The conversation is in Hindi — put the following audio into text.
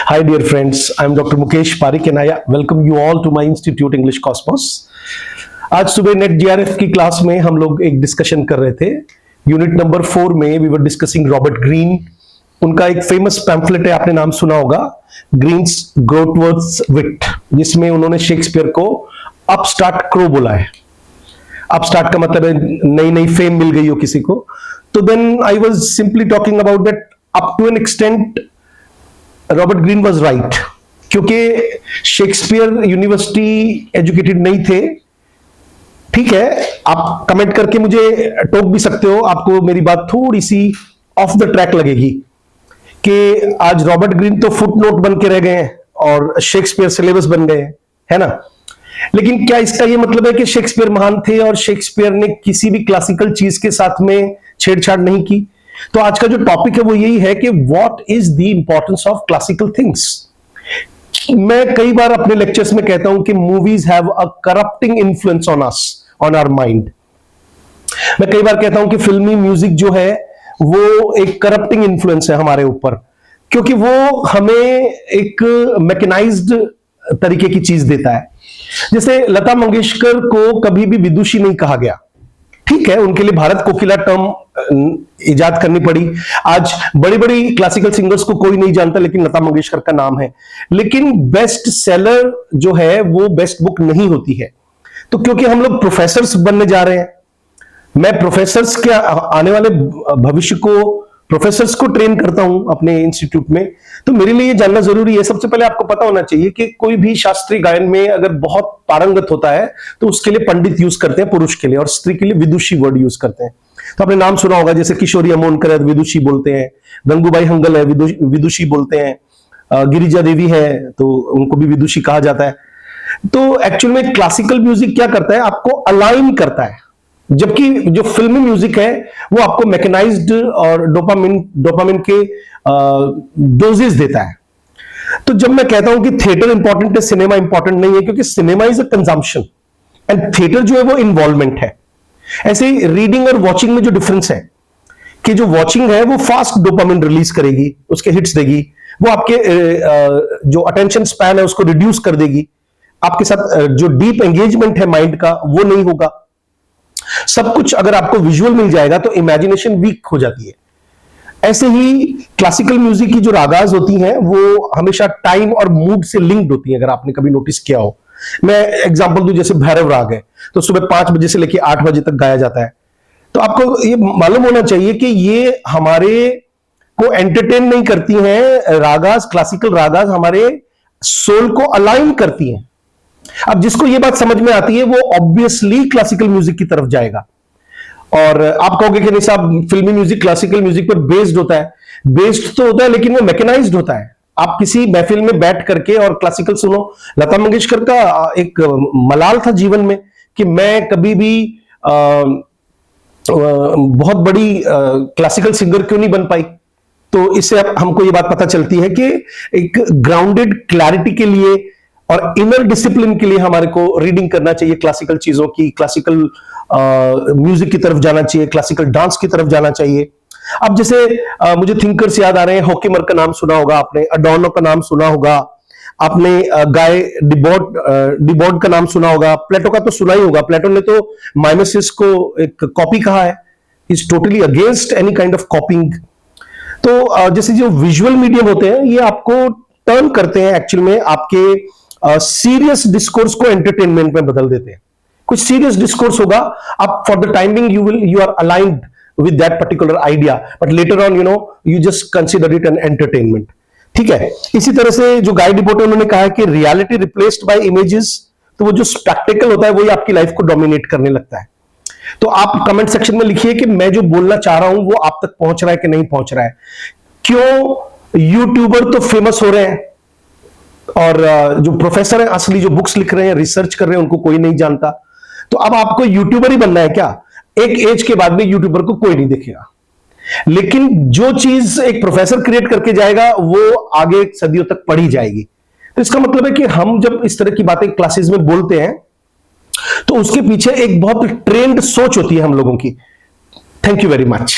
Hi, dear friends. I'm Dr. Mukesh Parikh and I welcome you all to my Institute English Cosmos. आज सुबह नेट जीआरएफ की क्लास में हम लोग एक डिस्कशन कर रहे थे. यूनिट नंबर 4 में we were discussing Robert Green. उनका एक फेमस पैम्फलेट है, आपने नाम सुना होगा, ग्रीन्स ग्रोथवर्थ विट, जिसमें उन्होंने शेक्सपियर को अपस्टार्ट क्रो बोला है. अपस्टार्ट का मतलब है नई नई फेम मिल गई हो किसी को. तो then I was simply talking about that up to an extent Robert Green was right, क्योंकि शेक्सपियर यूनिवर्सिटी एजुकेटेड नहीं थे. ठीक है, आप कमेंट करके मुझे टोक भी सकते हो, आपको मेरी बात थोड़ी सी ऑफ द ट्रैक लगेगी कि आज रॉबर्ट ग्रीन तो फुटनोट बन के रह गए हैं और शेक्सपियर सिलेबस बन गए हैं, है ना. लेकिन क्या इसका ये मतलब है कि शेक्सपियर महान थे और शेक्सपियर ने किसी भी क्लासिकल चीज के साथ में छेड़छाड़ नहीं की? तो आज का जो टॉपिक है वो यही है कि what is the importance of classical things. मैं कई बार अपने लेक्चर्स में कहता हूं कि movies have a corrupting influence on us, on our mind. मैं कई बार कहता हूं कि फिल्मी म्यूजिक जो है वो एक करप्टिंग इन्फ्लुएंस है हमारे ऊपर, क्योंकि वो हमें एक मैकेनाइज्ड तरीके की चीज देता है. जैसे लता मंगेशकर को कभी भी विदुषी नहीं कहा गया. ठीक है, उनके लिए भारत कोकिला टर्म इजाद करनी पड़ी. आज बड़ी बड़ी क्लासिकल सिंगर्स को कोई नहीं जानता, लेकिन लता मंगेशकर का नाम है. लेकिन बेस्ट सेलर जो है वो बेस्ट बुक नहीं होती है. तो क्योंकि हम लोग प्रोफेसर्स बनने जा रहे हैं, मैं प्रोफेसर्स के आने वाले भविष्य को, प्रोफेसर्स को ट्रेन करता हूं अपने इंस्टीट्यूट में, तो मेरे लिए ये जानना जरूरी है. सबसे पहले आपको पता होना चाहिए कि कोई भी शास्त्रीय गायन में अगर बहुत पारंगत होता है तो उसके लिए पंडित यूज करते हैं पुरुष के लिए, और स्त्री के लिए विदुषी वर्ड यूज करते हैं. तो आपने नाम सुना होगा, जैसे किशोरी अमोनकर है विदुषी बोलते हैं, गंगूबाई हंगल है विदुषी बोलते हैं, गिरिजा देवी है तो उनको भी विदुषी कहा जाता है. तो एक्चुअल में क्लासिकल म्यूजिक क्या करता है, आपको अलाइन करता है, जबकि जो फिल्मी म्यूजिक है वो आपको मैकेनाइज्ड और डोपामिन के डोजेस देता है. तो जब मैं कहता हूं कि थिएटर इंपॉर्टेंट है, सिनेमा इंपॉर्टेंट नहीं है, क्योंकि cinema is a consumption and theatre जो है वो इन्वॉल्वमेंट है. ऐसे ही रीडिंग और वॉचिंग में जो डिफरेंस है कि जो वॉचिंग है वो फास्ट डोपामिन रिलीज करेगी, उसके हिट्स देगी, वो आपके जो अटेंशन स्पैन है उसको रिड्यूस कर देगी, आपके साथ जो डीप एंगेजमेंट है माइंड का वो नहीं होगा. सब कुछ अगर आपको विजुअल मिल जाएगा तो इमेजिनेशन वीक हो जाती है. ऐसे ही क्लासिकल म्यूजिक की जो रागाज होती हैं वो हमेशा टाइम और मूड से लिंक्ड होती हैं, अगर आपने कभी नोटिस किया हो. मैं एग्जांपल दूं, जैसे भैरव राग है तो सुबह 5 बजे से लेकर 8 बजे तक गाया जाता है. तो आपको ये मालूम होना चाहिए कि ये हमारे को एंटरटेन नहीं करती हैं. रागाज, क्लासिकल रागाज हमारे सोल को अलाइन करती हैं. अब जिसको ये बात समझ में आती है वो ऑब्वियसली क्लासिकल म्यूजिक की तरफ जाएगा. और आप कहोगे कि नहीं साहब, फिल्मी म्यूजिक क्लासिकल म्यूजिक पर बेस्ड होता है. बेस्ड तो होता है, लेकिन वो मैकेनाइज्ड होता है. आप किसी महफिल में बैठ करके और क्लासिकल सुनो. लता मंगेशकर का एक मलाल था जीवन में कि मैं कभी भी बहुत बड़ी क्लासिकल सिंगर क्यों नहीं बन पाई. तो इससे हमको ये बात पता चलती है कि एक ग्राउंडेड क्लैरिटी के लिए और इनर डिसिप्लिन के लिए हमारे को रीडिंग करना चाहिए क्लासिकल चीजों की, क्लासिकल म्यूजिक की तरफ जाना चाहिए, क्लासिकल डांस की तरफ जाना चाहिए. अब जैसे मुझे थिंकर्स याद आ रहे हैं. हॉकीमर का नाम सुना होगा आपने, अडोर्नो का नाम सुना होगा आपने, गाय डिबॉर्ड का नाम सुना होगा, प्लेटो का तो सुना ही होगा. प्लेटो ने तो माइमेसिस को एक कॉपी कहा है. Is totally against any kind of कॉपिंग. तो जैसे जो विजुअल मीडियम होते हैं ये आपको टर्न करते हैं, एक्चुअल में आपके सीरियस डिस्कोर्स को एंटरटेनमेंट में बदल देते हैं. कुछ सीरियस डिस्कोर्स होगा, आप for the timing you are aligned with that particular idea, but later on you just consider it an entertainment. ठीक है. इसी तरह से जो गाय डिबोटे उन्होंने कहा है कि रियलिटी रिप्लेस्ड बाय इमेजेस, तो वो जो स्पेक्टिकल होता है वही आपकी लाइफ को डोमिनेट करने लगता है. तो आप कमेंट सेक्शन में लिखिए कि मैं जो बोलना चाह रहा हूं वो आप तक पहुंच रहा है कि नहीं पहुंच रहा है. क्यों यूट्यूबर तो फेमस हो रहे हैं और जो प्रोफेसर हैं असली, जो बुक्स लिख रहे हैं, रिसर्च कर रहे हैं, उनको कोई नहीं जानता. तो अब आपको यूट्यूबर ही बनना है क्या? एक एज के बाद में यूट्यूबर को कोई नहीं देखेगा, लेकिन जो चीज एक प्रोफेसर क्रिएट करके जाएगा वो आगे सदियों तक पढ़ी जाएगी. तो इसका मतलब है कि हम जब इस तरह की बातें क्लासेस में बोलते हैं तो उसके पीछे एक बहुत ट्रेंड सोच होती है हम लोगों की. Thank you very much.